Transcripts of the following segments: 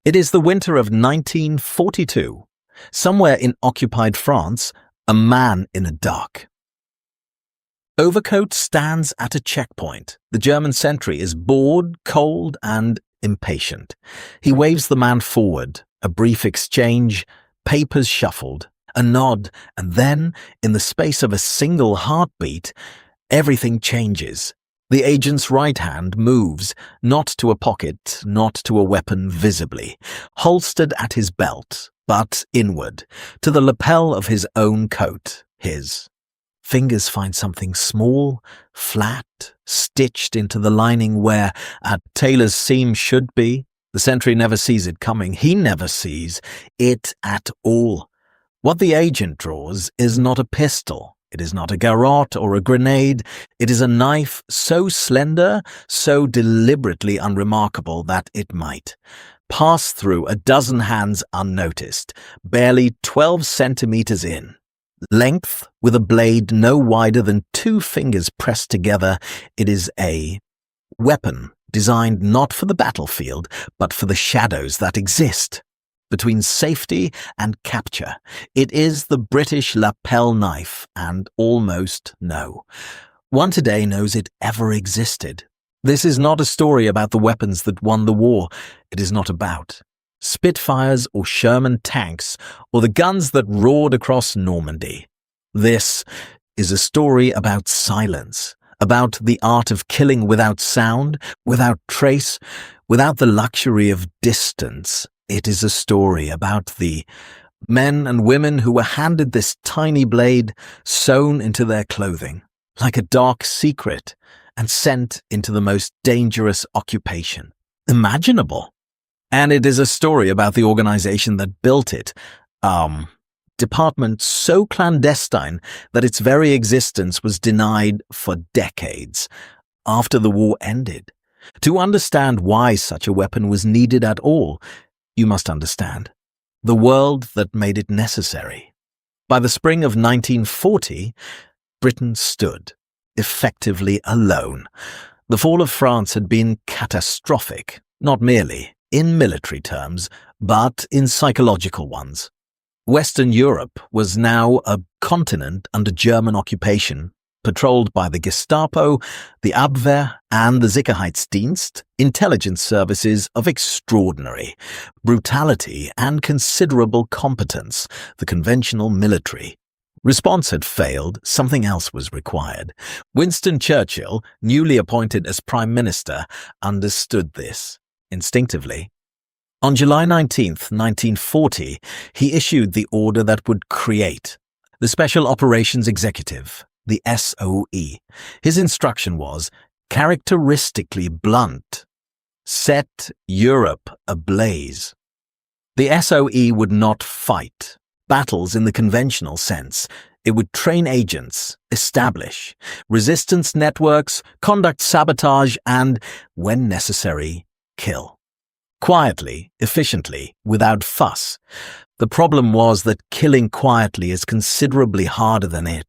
It is the winter of 1942. Somewhere in occupied France, a man in a dark overcoat stands at a checkpoint. The German sentry is bored, cold, and impatient. He waves the man forward. A brief exchange, papers shuffled, a nod, and then, in the space of a single heartbeat, everything changes. The agent's right hand moves, not to a pocket, not to a weapon visibly, holstered at his belt, but inward, to the lapel of his own coat, his. Fingers find something small, flat, stitched into the lining where a tailor's seam should be. The sentry never sees it coming. He never sees it at all. What the agent draws is not a pistol. It is not a garrote or a grenade. It is a knife so slender, so deliberately unremarkable that it might pass through a dozen hands unnoticed, barely 12 centimeters in. Length, with a blade no wider than 2 fingers pressed together, it is a weapon designed not for the battlefield, but for the shadows that exist between safety and capture. It is the British lapel knife, and almost no one today knows it ever existed. This is not a story about the weapons that won the war. It is not about Spitfires or Sherman tanks or the guns that roared across Normandy. This is a story about silence, about the art of killing without sound, without trace, without the luxury of distance. It is a story about the men and women who were handed this tiny blade sewn into their clothing, like a dark secret, and sent into the most dangerous occupation imaginable. And it is a story about the organization that built it, department so clandestine that its very existence was denied for decades after the war ended. To understand why such a weapon was needed at all, you must understand the world that made it necessary. By the spring of 1940, Britain stood, effectively alone. The fall of France had been catastrophic, not merely in military terms, but in psychological ones. Western Europe was now a continent under German occupation, patrolled by the Gestapo, the Abwehr, and the Sicherheitsdienst, intelligence services of extraordinary brutality and considerable competence, the conventional military. Response had failed, something else was required. Winston Churchill, newly appointed as Prime Minister, understood this instinctively. On July 19, 1940, he issued the order that would create the Special Operations Executive, the SOE. His instruction was characteristically blunt: set Europe ablaze. The SOE would not fight battles in the conventional sense. It would train agents, establish resistance networks, conduct sabotage, and, when necessary, kill. Quietly, efficiently, without fuss. The problem was that killing quietly is considerably harder than it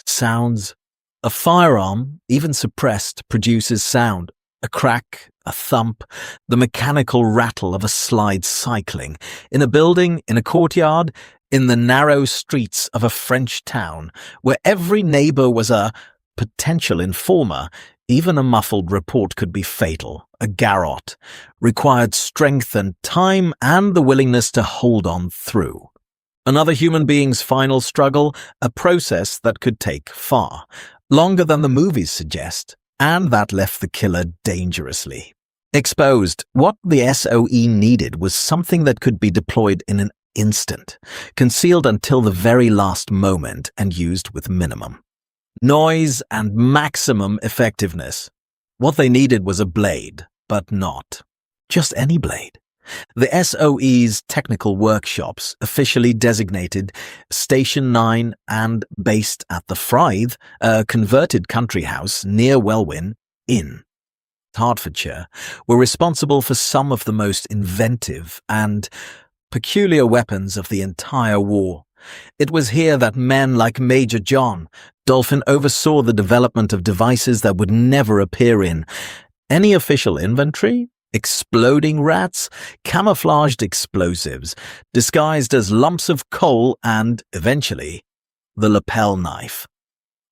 sounds. A firearm, even suppressed, produces sound. A crack, a thump, the mechanical rattle of a slide cycling. In a building, in a courtyard, in the narrow streets of a French town, where every neighbor was a potential informer, even a muffled report could be fatal. A garrote required strength and time and the willingness to hold on through. Another human being's final struggle, a process that could take far longer than the movies suggest, and that left the killer dangerously exposed. What the SOE needed was something that could be deployed in an instant, concealed until the very last moment, and used with minimum noise and maximum effectiveness. What they needed was a blade, but not just any blade. The SOE's technical workshops, officially designated Station 9 and based at the Frythe, a converted country house near Welwyn, in Hertfordshire, were responsible for some of the most inventive and peculiar weapons of the entire war. It was here that men like Major John Dolphin oversaw the development of devices that would never appear in any official inventory, exploding rats, camouflaged explosives, disguised as lumps of coal, and, eventually, the lapel knife.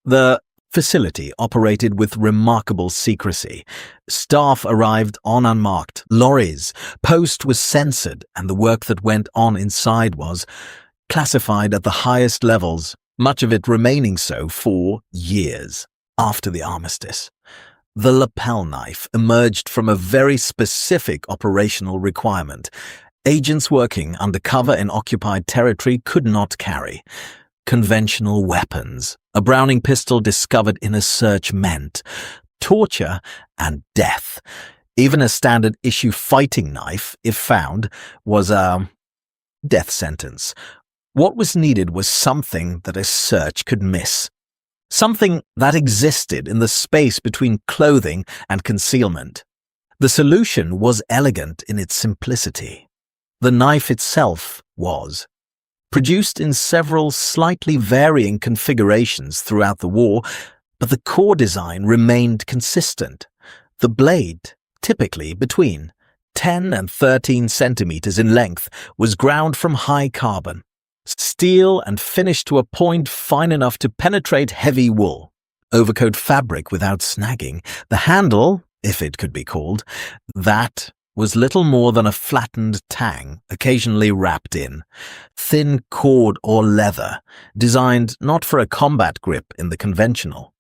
The facility operated with remarkable secrecy. Staff arrived on unmarked lorries, post was censored, and the work that went on inside was classified at the highest levels, much of it remaining so for years after the armistice. The lapel knife emerged from a very specific operational requirement. Agents working undercover in occupied territory could not carry conventional weapons. A Browning pistol discovered in a search meant torture and death. Even a standard-issue fighting knife, if found, was a death sentence. What was needed was something that a search could miss. Something that existed in the space between clothing and concealment. The solution was elegant in its simplicity. The knife itself was. Produced in several slightly varying configurations throughout the war, but the core design remained consistent. The blade, typically between 10 and 13 centimeters in length, was ground from high carbon, steel and finished to a point fine enough to penetrate heavy wool. Overcoat fabric without snagging, the handle, if it could be called, that was little more than a flattened tang, occasionally wrapped in thin cord or leather, designed not for a combat grip in the conventional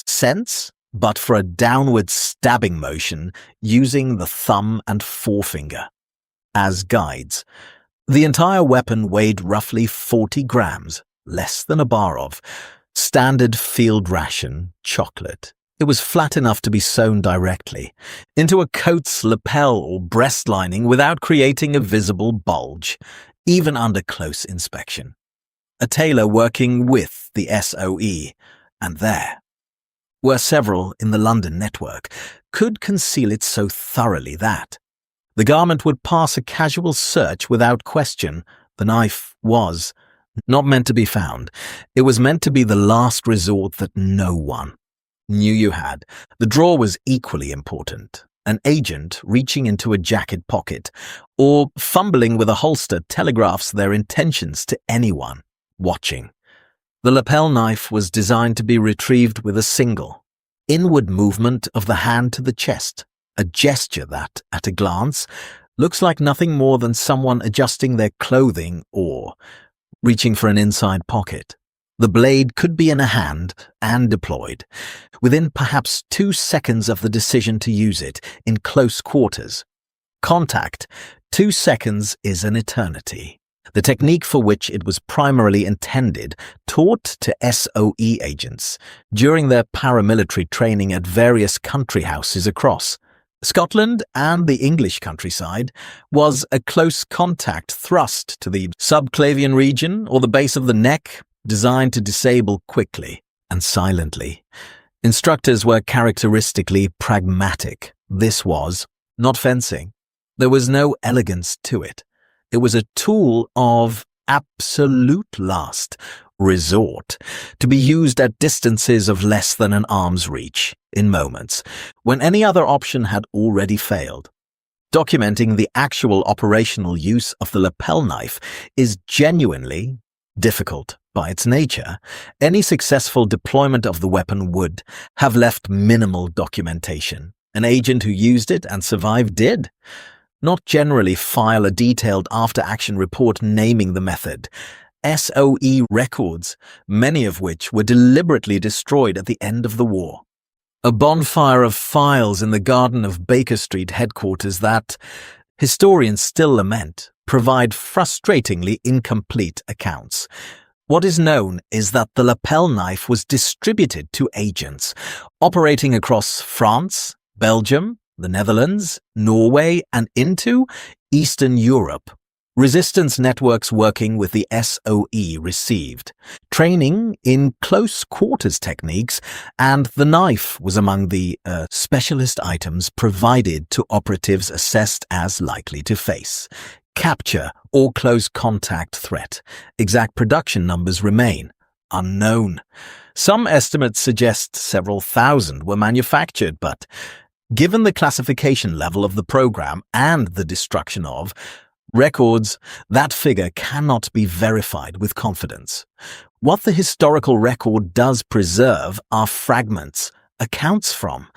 sense, but for a downward stabbing motion using the thumb and forefinger as guides. The entire weapon weighed roughly 40 grams, less than a bar of standard field ration chocolate. It was flat enough to be sewn directly into a coat's lapel or breast lining without creating a visible bulge, even under close inspection. A tailor working with the SOE, and there were several in the London network, could conceal it so thoroughly that the garment would pass a casual search without question. The knife was not meant to be found. It was meant to be the last resort that no one knew you had. The drawer was equally important. An agent reaching into a jacket pocket or fumbling with a holster telegraphs their intentions to anyone watching. The lapel knife was designed to be retrieved with a single inward movement of the hand to the chest, a gesture that, at a glance, looks like nothing more than someone adjusting their clothing or reaching for an inside pocket. The blade could be in a hand and deployed, within perhaps 2 seconds of the decision to use it in close quarters. Contact, 2 seconds is an eternity. The technique for which it was primarily intended, taught to SOE agents during their paramilitary training at various country houses across Scotland and the English countryside, was a close contact thrust to the subclavian region or the base of the neck, designed to disable quickly and silently. Instructors were characteristically pragmatic. This was not fencing. There was no elegance to it. It was a tool of absolute last resort, to be used at distances of less than an arm's reach, in moments when any other option had already failed. Documenting the actual operational use of the lapel knife is genuinely difficult by its nature. Any successful deployment of the weapon would have left minimal documentation. An agent who used it and survived did not generally file a detailed after-action report naming the method. SOE records, many of which were deliberately destroyed at the end of the war. A bonfire of files in the garden of Baker Street headquarters that, historians still lament, provide frustratingly incomplete accounts. What is known is that the lapel knife was distributed to agents operating across France, Belgium, the Netherlands, Norway, and into Eastern Europe. Resistance networks working with the SOE received training in close quarters techniques, and the knife was among the specialist items provided to operatives assessed as likely to face capture or close contact threat. Exact production numbers remain unknown. Some estimates suggest several thousand were manufactured, but Given the classification level of the program and the destruction of records, that figure cannot be verified with confidence. What the historical record does preserve are fragments, accounts from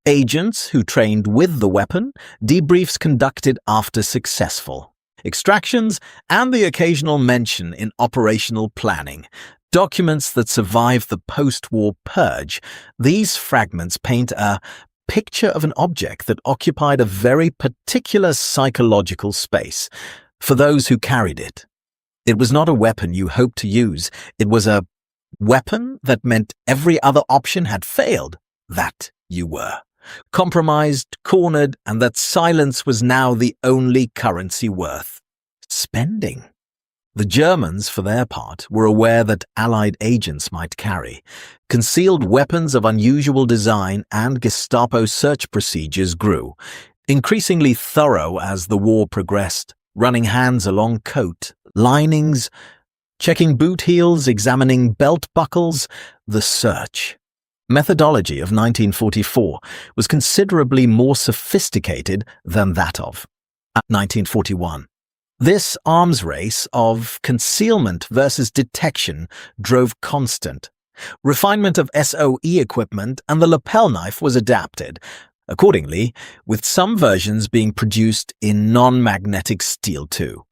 agents who trained with the weapon, debriefs conducted after successful extractions, and the occasional mention in operational planning. Documents that survive the post-war purge. These fragments paint a picture of an object that occupied a very particular psychological space for those who carried it. It was not a weapon you hoped to use. It was a weapon that meant every other option had failed. That you were compromised, cornered, and that silence was now the only currency worth spending. The Germans, for their part, were aware that Allied agents might carry concealed weapons of unusual design, and Gestapo search procedures grew, increasingly thorough as the war progressed, running hands along coat, linings, checking boot heels, examining belt buckles. The search methodology of 1944 was considerably more sophisticated than that of 1941. This arms race of concealment versus detection drove constant refinement of SOE equipment, and the lapel knife was adapted accordingly, with some versions being produced in non-magnetic steel too.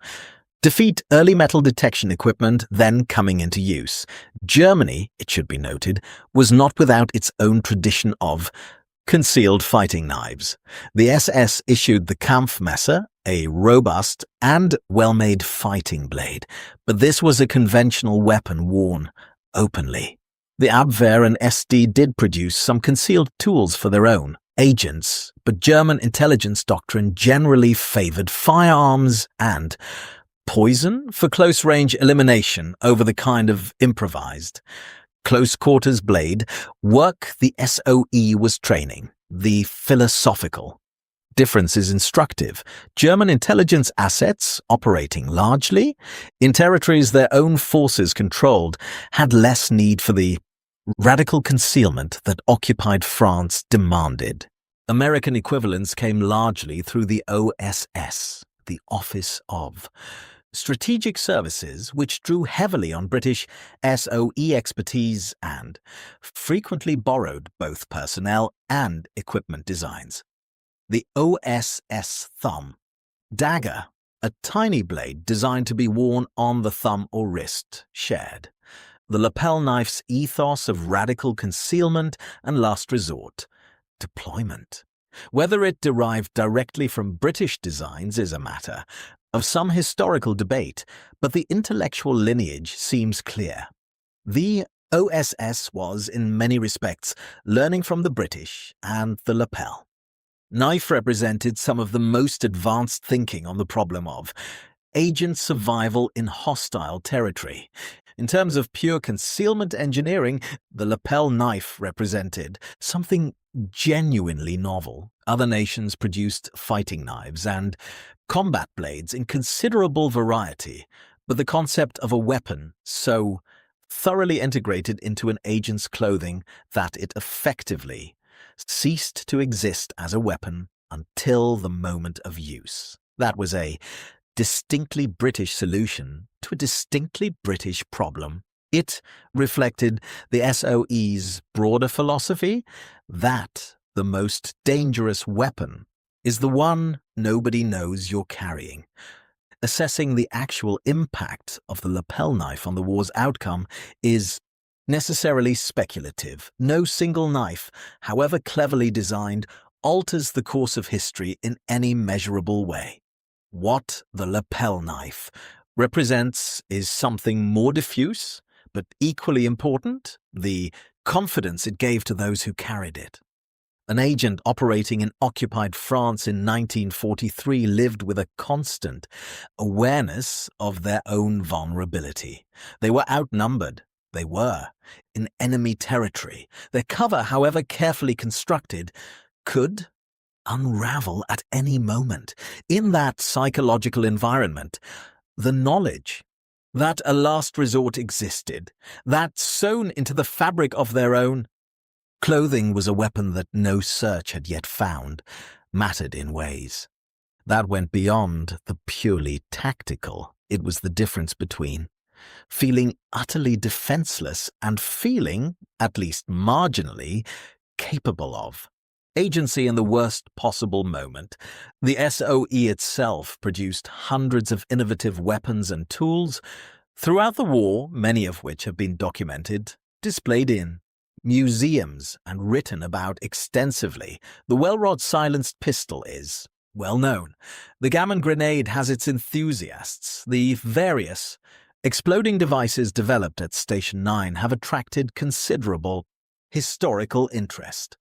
Defeat early metal detection equipment then coming into use. Germany, it should be noted, was not without its own tradition of concealed fighting knives. The SS issued the Kampfmesser, a robust and well-made fighting blade, but this was a conventional weapon worn openly. The Abwehr and SD did produce some concealed tools for their own agents, but German intelligence doctrine generally favored firearms and poison for close-range elimination over the kind of improvised close-quarters blade work the SOE was training. The philosophical difference is instructive. German intelligence assets, operating largely in territories their own forces controlled, had less need for the radical concealment that occupied France demanded. American equivalents came largely through the OSS, the Office of Strategic Services, which drew heavily on British SOE expertise and frequently borrowed both personnel and equipment designs. The OSS thumb dagger, a tiny blade designed to be worn on the thumb or wrist, shared the lapel knife's ethos of radical concealment and last resort deployment. Whether it derived directly from British designs is a matter of some historical debate, but the intellectual lineage seems clear. The OSS was, in many respects, learning from the British and the lapel knife represented some of the most advanced thinking on the problem of agent survival in hostile territory. In terms of pure concealment engineering, the lapel knife represented something genuinely novel. Other nations produced fighting knives and combat blades in considerable variety, but the concept of a weapon so thoroughly integrated into an agent's clothing that it effectively ceased to exist as a weapon until the moment of use. That was a distinctly British solution to a distinctly British problem. It reflected the SOE's broader philosophy that the most dangerous weapon is the one nobody knows you're carrying. Assessing the actual impact of the lapel knife on the war's outcome is necessarily speculative. No single knife, however cleverly designed, alters the course of history in any measurable way. What the lapel knife represents is something more diffuse, but equally important: the confidence it gave to those who carried it. An agent operating in occupied France in 1943 lived with a constant awareness of their own vulnerability. They were outnumbered. They were in enemy territory. Their cover, however carefully constructed, could unravel at any moment. In that psychological environment, the knowledge that a last resort existed, that sewn into the fabric of their own Clothing was a weapon that no search had yet found, mattered in ways that went beyond the purely tactical. It was the difference between feeling utterly defenseless and feeling, at least marginally, capable of agency in the worst possible moment. The SOE itself produced hundreds of innovative weapons and tools throughout the war, many of which have been documented, displayed in museums, and written about extensively. The well-rod silenced pistol is well known. The gammon grenade has its enthusiasts. The various exploding devices developed at Station 9 have attracted considerable historical interest.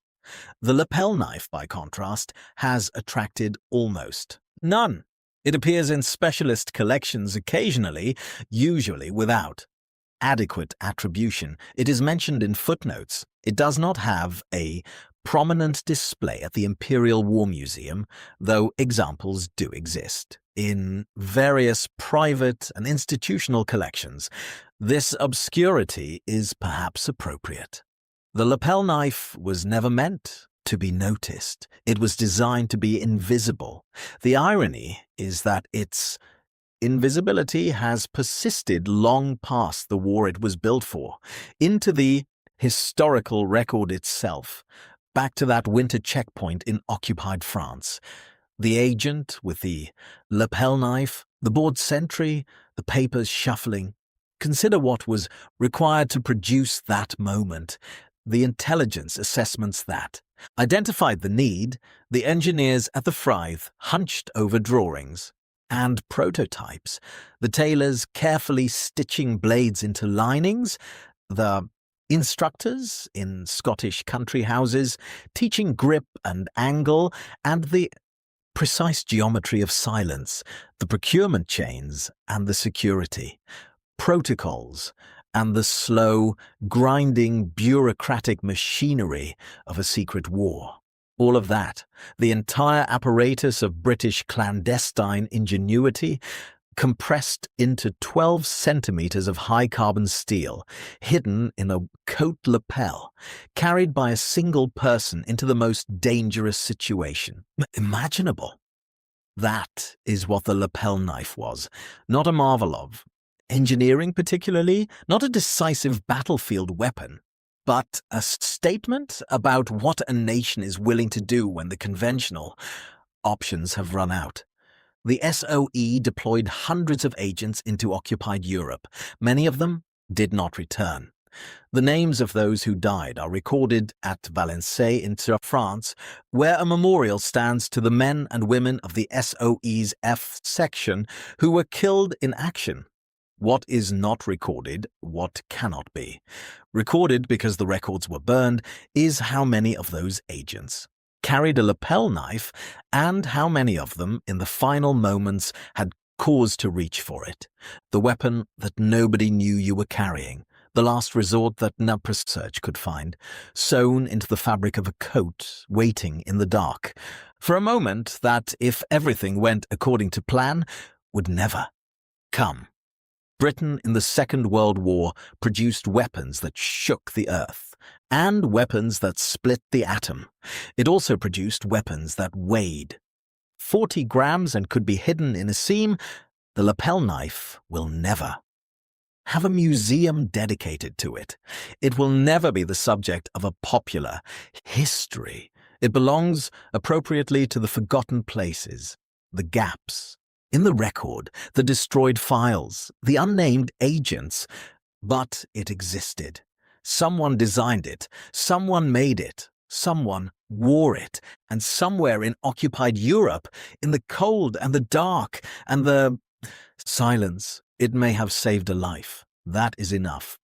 The lapel knife, by contrast, has attracted almost none. It appears in specialist collections occasionally, usually without adequate attribution. It is mentioned in footnotes. It does not have a prominent display at the Imperial War Museum, though examples do exist. In various private and institutional collections, this obscurity is perhaps appropriate. The lapel knife was never meant to be noticed. It was designed to be invisible. The irony is that its invisibility has persisted long past the war it was built for, into the historical record itself, back to that winter checkpoint in occupied France. The agent with the lapel knife, the bored sentry, the papers shuffling. Consider what was required to produce that moment, the intelligence assessments that identified the need. The engineers at the Fryth hunched over drawings and prototypes, the tailors carefully stitching blades into linings, the instructors in Scottish country houses teaching grip and angle and the precise geometry of silence, the procurement chains and the security, protocols and the slow, grinding, bureaucratic machinery of a secret war. All of that, the entire apparatus of British clandestine ingenuity, compressed into 12 centimeters of high-carbon steel, hidden in a coat lapel, carried by a single person into the most dangerous situation imaginable. That is what the lapel knife was, not a marvel of engineering particularly, not a decisive battlefield weapon, but a statement about what a nation is willing to do when the conventional options have run out. The SOE deployed hundreds of agents into occupied Europe. Many of them did not return. The names of those who died are recorded at Valenciennes in France, where a memorial stands to the men and women of the SOE's F section who were killed in action. What is not recorded, what cannot be recorded because the records were burned, is how many of those agents carried a lapel knife and how many of them in the final moments had cause to reach for it, the weapon that nobody knew you were carrying, the last resort that no research could find, sewn into the fabric of a coat, waiting in the dark, for a moment that, if everything went according to plan, would never come. Britain in the Second World War produced weapons that shook the earth, and weapons that split the atom. It also produced weapons that weighed 40 grams and could be hidden in a seam. The lapel knife will never have a museum dedicated to it. It will never be the subject of a popular history. It belongs appropriately to the forgotten places, the gaps in the record, the destroyed files, the unnamed agents. But it existed. Someone designed it, someone made it, someone wore it, and somewhere in occupied Europe, in the cold and the dark and the silence, it may have saved a life. That is enough.